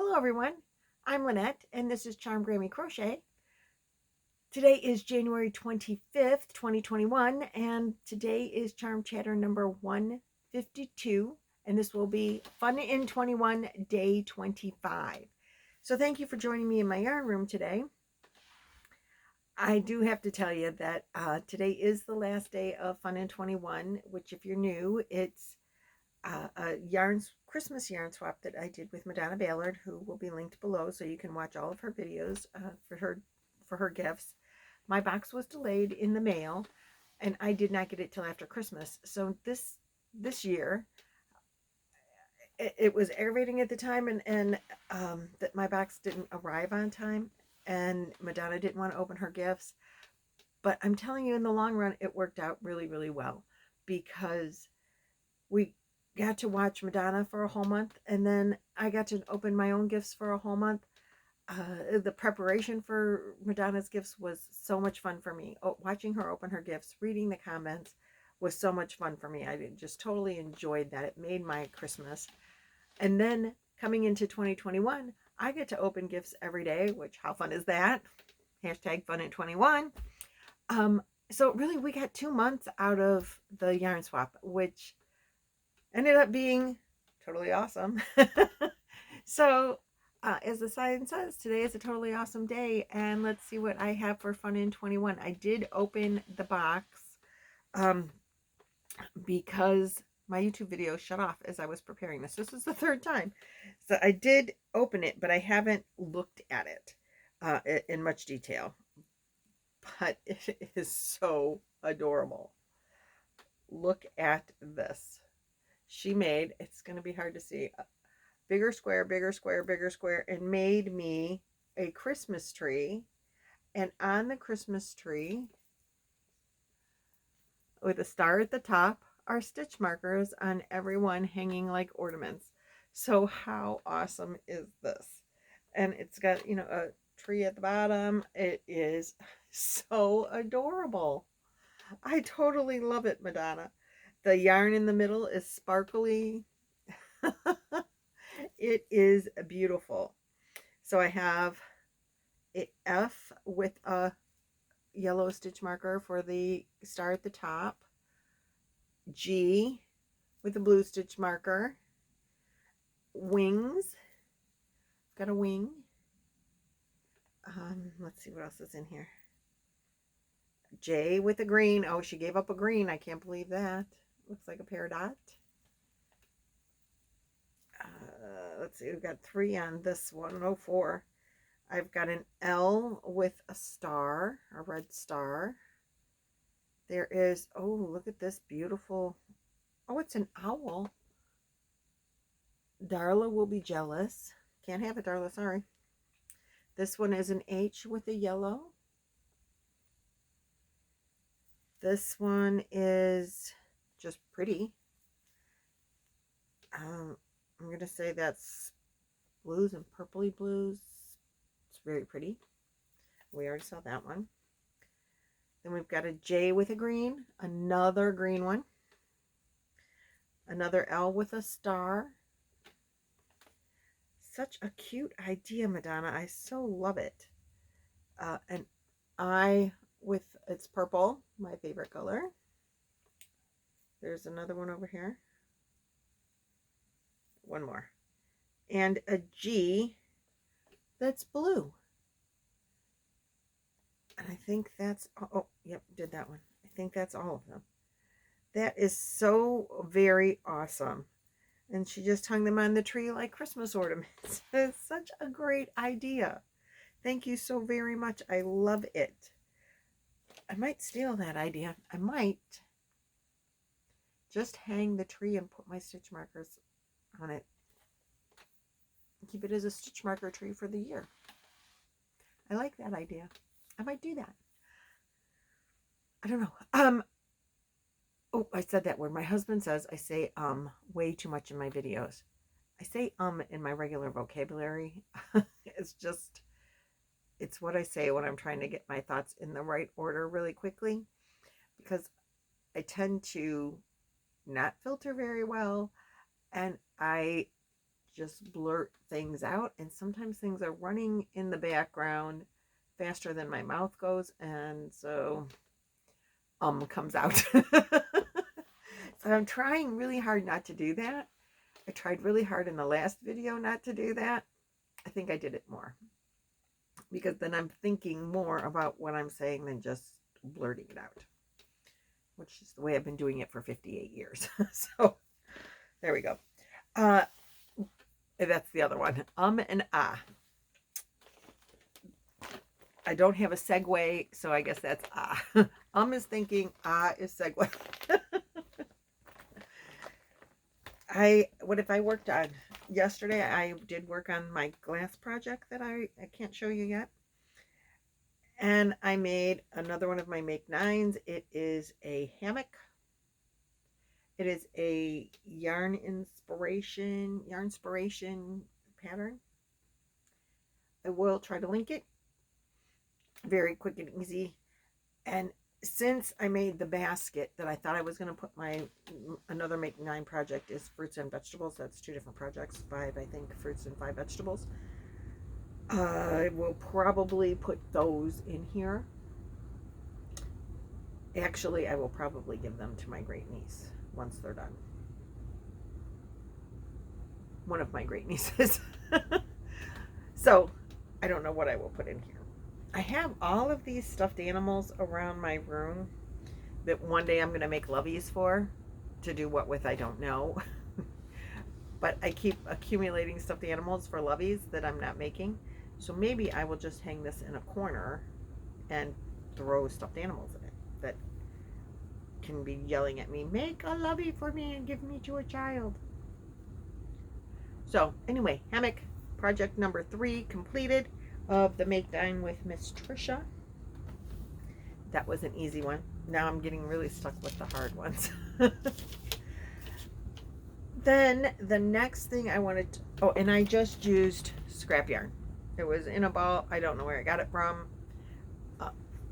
Hello everyone, I'm Lynette and this is Charm Grammy Crochet. Today is January 25th, 2021 and today is Charm Chatter number 152 and this will be Fun in 21 day 25. So thank you for joining me in my yarn room today. I do have to tell you that today is the last day of Fun in 21, which if you're new, it's a Christmas yarn swap that I did with Madonna Ballard, who will be linked below, so you can watch all of her videos for her gifts. My box was delayed in the mail, and I did not get it till after Christmas. So this year, it was aggravating at the time, and that my box didn't arrive on time, and Madonna didn't want to open her gifts. But I'm telling you, in the long run, it worked out really, really well because we got to watch Madonna for a whole month, and then I got to open my own gifts for a whole month. The preparation for Madonna's gifts was so much fun for me. Watching her open her gifts, reading the comments was so much fun for me. I just totally enjoyed that. It made my Christmas. And then coming into 2021, I get to open gifts every day, which how fun is that? Hashtag fun at 21. So really we got 2 months out of the yarn swap, which ended up being totally awesome. So as the sign says, today is a totally awesome day, and let's see what I have for Fun in 21. I did open the box because my YouTube video shut off as I was preparing this. This is the third time. So I did open it, but I haven't looked at it in much detail. But it is so adorable. Look at this. She made, it's going to be hard to see, bigger square, bigger square, bigger square, and made me a Christmas tree. And on the Christmas tree, with a star at the top, are stitch markers on every one hanging like ornaments. So how awesome is this? And it's got, you know, a tree at the bottom. It is so adorable. I totally love it, Madonna. The yarn in the middle is sparkly. It is beautiful. So I have an F with a yellow stitch marker for the star at the top, G with a blue stitch marker, wings, got a wing. Let's see what else is in here. J with a green. Oh, she gave up a green. I can't believe that. Looks like a peridot. Let's see, we've got 3 on this one. Oh, 4. I've got an L with a star, a red star. There is, oh, look at this beautiful, oh, it's an owl. Darla will be jealous. Can't have it, Darla, sorry. This one is an H with a yellow. This one is just pretty. I'm going to say that's blues and purpley blues. It's very pretty. We already saw that one. Then we've got a J with a green, another green one, another L with a star. Such a cute idea, Madonna. I so love it. An I with, it's purple, my favorite color. There's another one over here. One more. And a G that's blue. And I think that's, oh, yep, did that one. I think that's all of them. That is so very awesome. And she just hung them on the tree like Christmas ornaments. It's such a great idea. Thank you so very much. I love it. I might steal that idea. I might just hang the tree and put my stitch markers on it. Keep it as a stitch marker tree for the year. I like that idea. I might do that. I don't know. Oh, I said that word. My husband says I say way too much in my videos. I say in my regular vocabulary. It's just, it's what I say when I'm trying to get my thoughts in the right order really quickly, because I tend to not filter very well, and I just blurt things out, and sometimes things are running in the background faster than my mouth goes, and so comes out. So I'm trying really hard not to do that. I tried really hard in the last video not to do that. I think I did it more, because then I'm thinking more about what I'm saying than just blurting it out, which is the way I've been doing it for 58 years. So there we go. That's the other one. And ah. I don't have a segue, so I guess that's ah. Is thinking, ah is segue. What if I worked on yesterday? I did work on my glass project that I can't show you yet. And I made another one of my Make Nines. It is a hammock. It is a yarn inspiration pattern. I will try to link it. Very quick and easy. And since I made the basket that I thought I was going to put my another Make 9 project is fruits and vegetables. That's 2 different projects, 5 I think fruits and 5 vegetables. I will probably put those in here. Actually, I will probably give them to my great niece once they're done. One of my great nieces. So I don't know what I will put in here. I have all of these stuffed animals around my room that one day I'm going to make loveys for. To do what with, I don't know. But I keep accumulating stuffed animals for loveys that I'm not making. So maybe I will just hang this in a corner and throw stuffed animals in it that can be yelling at me, make a lovey for me and give me to a child. So anyway, hammock project number 3 completed of the Make 9 with Miss Trisha. That was an easy one. Now I'm getting really stuck with the hard ones. Then the next thing I wanted to, oh, and I just used scrap yarn. It was in a ball. I don't know where I got it from.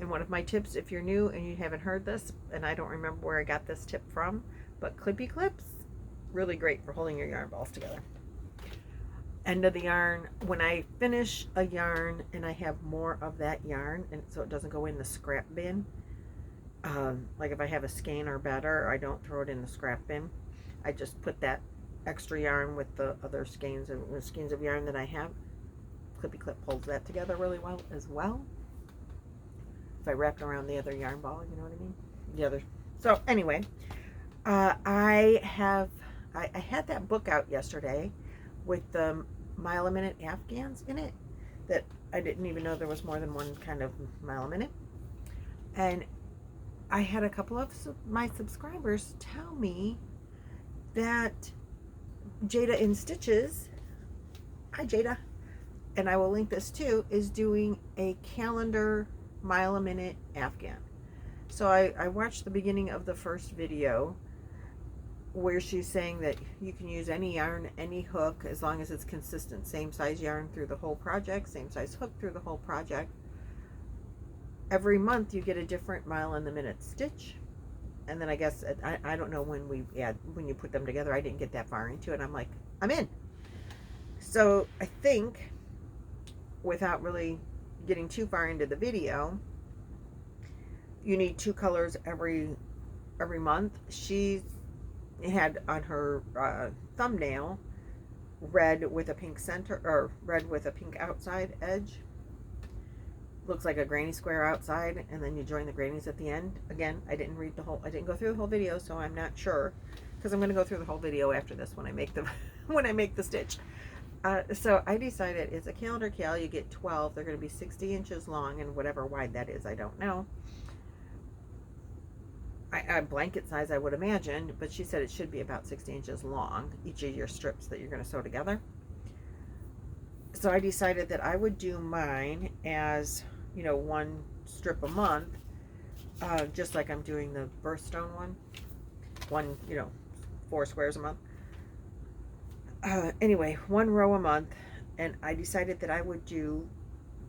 And one of my tips, if you're new and you haven't heard this, and I don't remember where I got this tip from, but clippy clips, really great for holding your yarn balls together. End of the yarn, when I finish a yarn and I have more of that yarn, and so it doesn't go in the scrap bin, like if I have a skein or better, I don't throw it in the scrap bin. I just put that extra yarn with the other skeins of yarn that I have. Clippy clip pulls that together really well as well. If I wrap it around the other yarn ball, you know what I mean? The other. So anyway, I had that book out yesterday with the mile a minute afghans in it that I didn't even know there was more than one kind of mile a minute. And I had a couple of my subscribers tell me that Jayda In Stitches, hi Jayda, and I will link this too, is doing a calendar mile a minute afghan. So I watched the beginning of the first video where she's saying that you can use any yarn, any hook, as long as it's consistent. Same size yarn through the whole project, same size hook through the whole project. Every month you get a different mile in the minute stitch. And then I guess, I don't know when you put them together. I didn't get that far into it. I'm like, I'm in. So I think, without really getting too far into the video, you need 2 colors every month. She had on her thumbnail red with a pink center, or red with a pink outside edge. Looks like a granny square outside, and then you join the grannies at the end. Again, I didn't go through the whole video, so I'm not sure, because I'm going to go through the whole video after this when I make the stitch. So I decided it's a calendar cal. You get 12. They're going to be 60 inches long, and whatever wide that is, I don't know. I blanket size, I would imagine, but she said it should be about 60 inches long, each of your strips that you're going to sew together. So I decided that I would do mine as, 1 strip a month, just like I'm doing the birthstone one, 4 squares a month. Anyway, 1 row a month, and I decided that I would do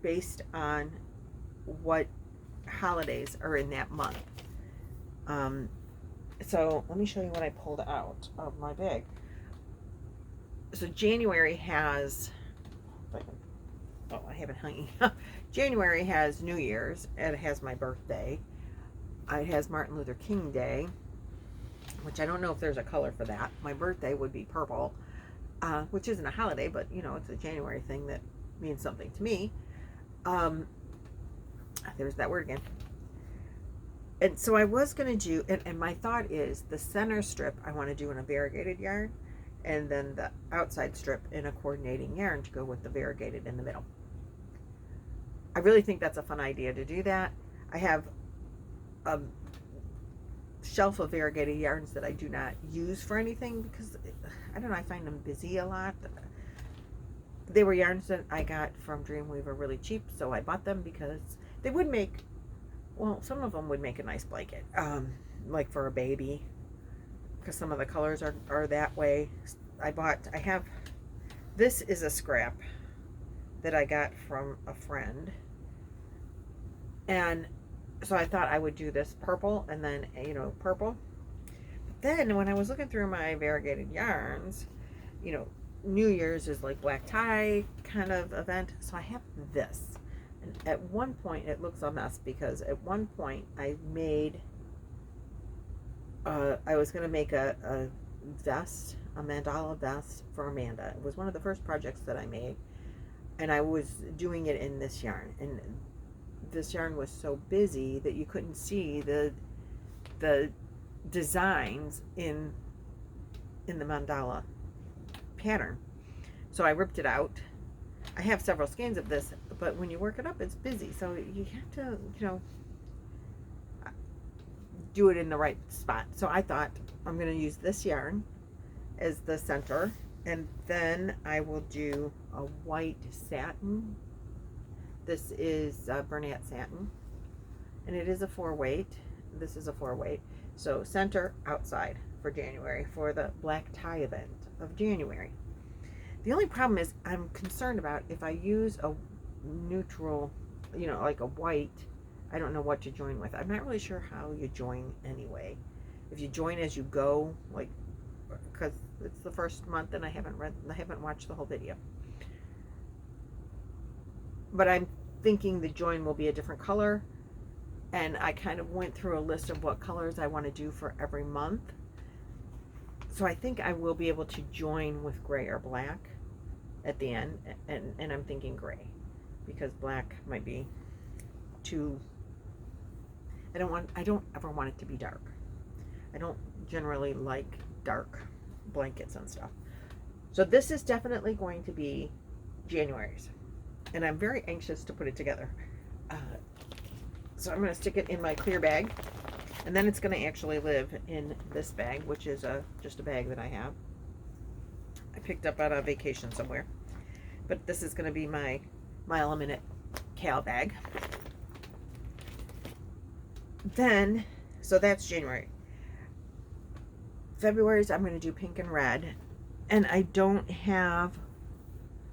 based on what holidays are in that month. So let me show you what I pulled out of my bag. So January has, oh, I have it hanging. January has New Year's, and it has my birthday. It has Martin Luther King Day, which I don't know if there's a color for that. My birthday would be purple, which isn't a holiday, but you know, it's a January thing that means something to me. There's that word again. And so I was going to do, and my thought is the center strip I want to do in a variegated yarn, and then the outside strip in a coordinating yarn to go with the variegated in the middle. I really think that's a fun idea to do that. I have a shelf of variegated yarns that I do not use for anything because, I don't know, I find them busy a lot. They were yarns that I got from Dreamweaver really cheap, so I bought them because they would make, well, some of them would make a nice blanket, like for a baby, because some of the colors are that way. I have, this is a scrap that I got from a friend, and so I thought I would do this purple and then, you know, purple. But then when I was looking through my variegated yarns, you know, New Year's is like black tie kind of event, so I have this. And at one point it looks a mess because at one point I made I was going to make a vest, a mandala vest for Amanda. It was one of the first projects that I made, and I was doing it in this yarn, and this yarn was so busy that you couldn't see the designs in the mandala pattern. So I ripped it out. I have several skeins of this, but when you work it up, it's busy, so you have to, you know, do it in the right spot. So I thought I'm going to use this yarn as the center, and then I will do a white satin. This is Bernat satin, and it is a 4-weight. This is a 4-weight. So center, outside for January, for the black tie event of January. The only problem is I'm concerned about if I use a neutral, you know, like a white, I don't know what to join with. I'm not really sure how you join anyway. If you join as you go, like, because it's the first month and I haven't watched the whole video. But I'm thinking the join will be a different color, and I kind of went through a list of what colors I want to do for every month. So I think I will be able to join with gray or black at the end, and I'm thinking gray because black might be too, I don't ever want it to be dark. I don't generally like dark blankets and stuff. So this is definitely going to be January's, and I'm very anxious to put it together. So I'm going to stick it in my clear bag, and then it's going to actually live in this bag, which is just a bag that I have. I picked up on a vacation somewhere, but this is going to be my Mile a Minute Cal bag. Then, so that's January. February's I'm going to do pink and red, and I don't have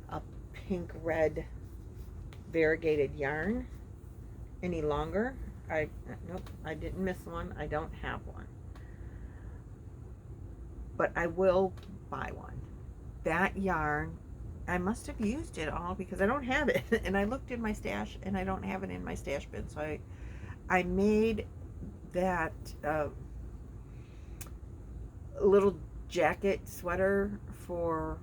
a pink red variegated yarn any longer. Nope, I didn't miss one. I don't have one, but I will buy one. That yarn, I must have used it all because I don't have it, and I looked in my stash and I don't have it in my stash bin. So I made that little jacket sweater for,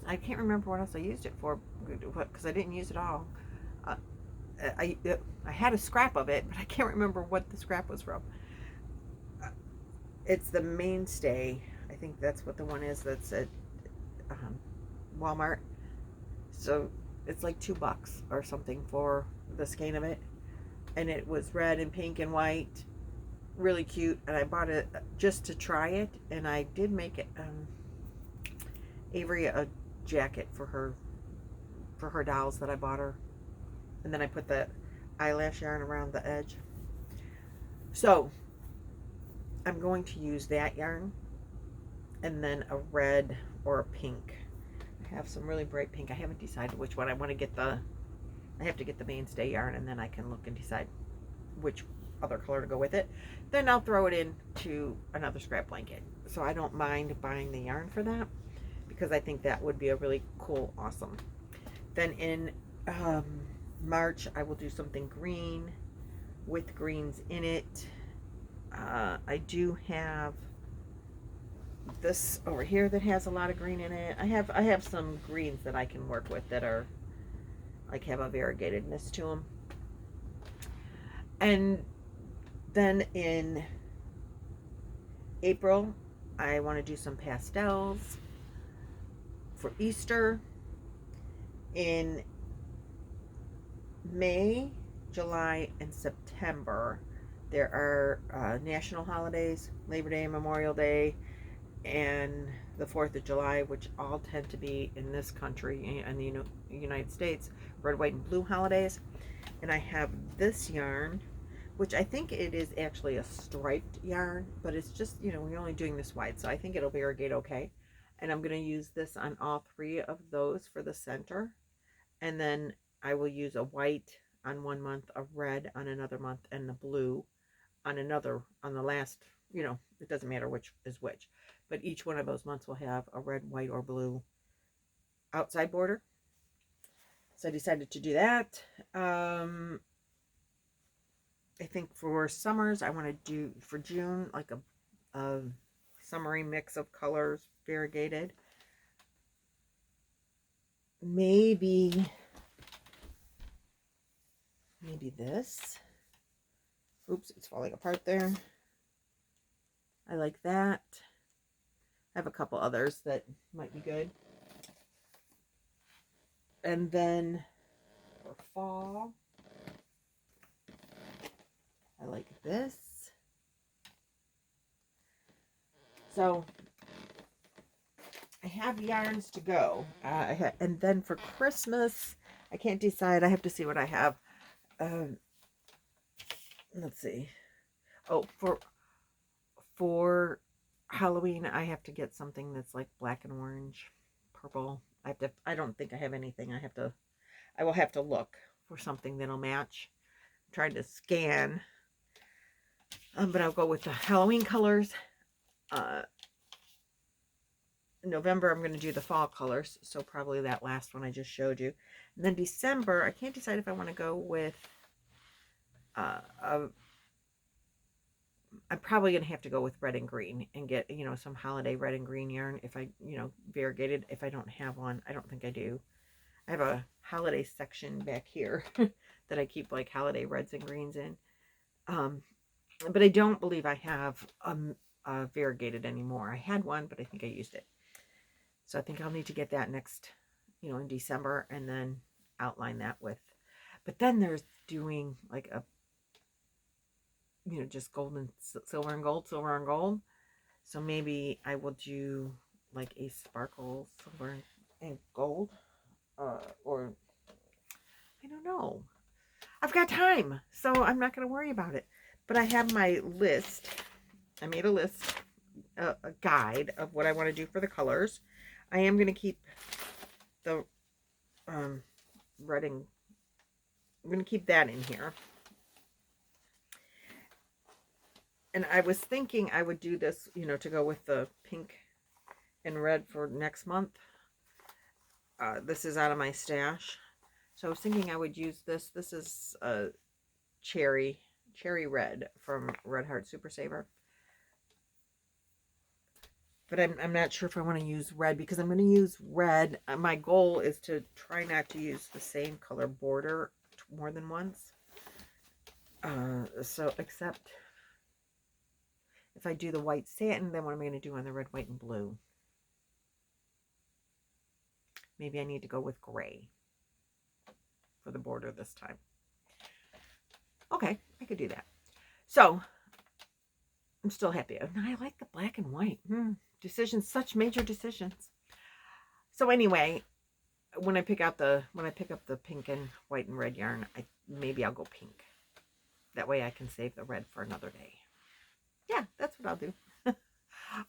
I can't remember what else I used it for because I didn't use it all. I had a scrap of it, but I can't remember what the scrap was from. It's the Mainstay. I think that's what the one is that's at Walmart. So it's like $2 or something for the skein of it. And it was red and pink and white. Really cute. And I bought it just to try it. And I did make it, Avery a jacket for her dolls that I bought her. And then I put the eyelash yarn around the edge. So I'm going to use that yarn, and then a red or a pink. I have some really bright pink. I haven't decided which one. I want to get I have to get the Mainstay yarn, and then I can look and decide which other color to go with it. Then I'll throw it into another scrap blanket. So I don't mind buying the yarn for that, because I think that would be a really cool, awesome. Then in March, I will do something green with greens in it. I do have this over here that has a lot of green in it. I have some greens that I can work with that are like have a variegatedness to them. And then in April, I want to do some pastels for Easter. In May, July, and September, there are national holidays, Labor Day, Memorial Day, and the 4th of July, which all tend to be in this country, in the United States, red, white, and blue holidays. And I have this yarn, which I think it is actually a striped yarn, but it's just, we're only doing this wide, so I think it'll variegate okay. And I'm going to use this on all 3 of those for the center. And then I will use a white on one month, a red on another month, and the blue on another, on the last, it doesn't matter which is which. But each one of those months will have a red, white, or blue outside border. So I decided to do that. I think for summers, I want to do, for June, like a summery mix of colors, variegated. Maybe this. Oops, it's falling apart there. I like that. I have a couple others that might be good. And then for fall, I like this. So I have yarns to go. And then for Christmas, I can't decide. I have to see what I have. Let's see. Oh, for Halloween, I have to get something that's like black and orange, purple. I don't think I have anything. I will have to look for something that'll match. I'm trying to scan. But I'll go with the Halloween colors. In November, I'm going to do the fall colors. So probably that last one I just showed you. And then December, I can't decide if I want to go with I'm probably going to have to go with red and green and get, some holiday red and green yarn if I, variegated. If I don't have one, I don't think I do. I have a holiday section back here that I keep like holiday reds and greens in. But I don't believe I have variegated anymore. I had one, but I think I used it. So I think I'll need to get that next, in December and then outline that with. But then there's doing like a just gold and silver and gold, silver and gold. So maybe I will do like a sparkle silver and gold, or I don't know. I've got time, so I'm not going to worry about it. But I have my list. I made a list, a guide of what I want to do for the colors. I am going to keep the red and I'm going to keep that in here. And I was thinking I would do this, to go with the pink and red for next month. This is out of my stash. So I was thinking I would use this. This is a cherry red from Red Heart Super Saver. But I'm not sure if I want to use red because I'm going to use red. My goal is to try not to use the same color border more than once. So except if I do the white satin, then what am I going to do on the red, white, and blue? Maybe I need to go with gray for the border this time. Okay, I could do that. So, I'm still happy. I like the black and white. Decisions, such major decisions. So anyway, when I pick up the pink and white and red yarn, maybe I'll go pink. That way I can save the red for another day. Yeah, that's what I'll do.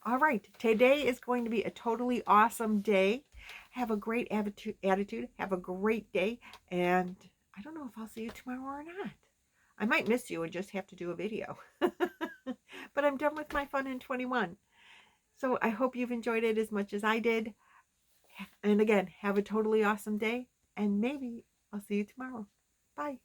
All right. Today is going to be a totally awesome day. Have a great attitude. Have a great day. And I don't know if I'll see you tomorrow or not. I might miss you and just have to do a video. But I'm done with my fun in 21. So I hope you've enjoyed it as much as I did. And again, have a totally awesome day, and maybe I'll see you tomorrow. Bye.